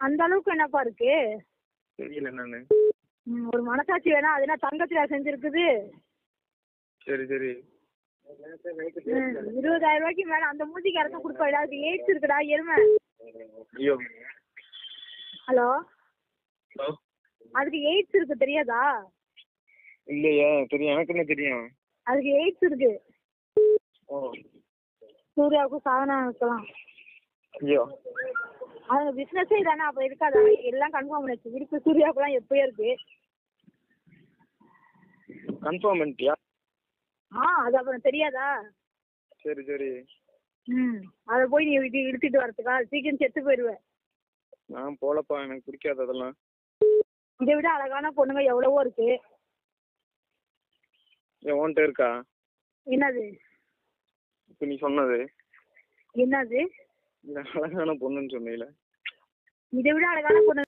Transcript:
அந்த அளவுக்கு என்னப்பா இருக்கு? தெரியல நானு. ஒரு மனசாட்சி வேணா, அது என்ன தங்கத்துல செஞ்சிருக்குது? சரி சரி. 20,000 ரூபாய்க்கு மேல அந்த மூஞ்சிக்கு இறக்க கொடுப்பா. அதுக்கு எய்ட்ஸ் இருக்குடா எருமை. ஐயோ. Hello, hello. அதுக்கு எய்ட்ஸ் இருக்கு தெரியாதா? இல்லையா? தெரியும், எனக்கு என்ன தெரியும். அதுக்கு எய்ட்ஸ் இருக்கு. ஓ. சூர்யாவுக்கும் சாதனாவுக்கெல்லாம். ஐயோ. அவங்க பிசினஸே தானே, அப்ப இருக்காது. எல்லாம் கன்ஃபார்ம் பண்ணிச்சு. இருக்கு, சூர்யாவுக்குலாம் எப்பயோ இருக்கு. கன்ஃபார்ம் பண்ணிட்டியா? அது அப்புறம் தெரியாதா? சரி சரி. அதை போய் நீ இழுத்துட்டு வரதுக்கா? சீக்கிரம் செத்து போயிடுவேன். நான் போலப்பா, எனக்கு பிடிக்காது அதெல்லாம். இதை விட அழகான பொண்ணுங்க எவ்வளவோ இருக்கு. ஏன் உன்கிட்ட இருக்கா? என்னது? இப்ப நீ சொன்னது என்னது? அழகான பொண்ணுன்னு சொன்னீங்களே. இதை விட அழகான பொண்ணு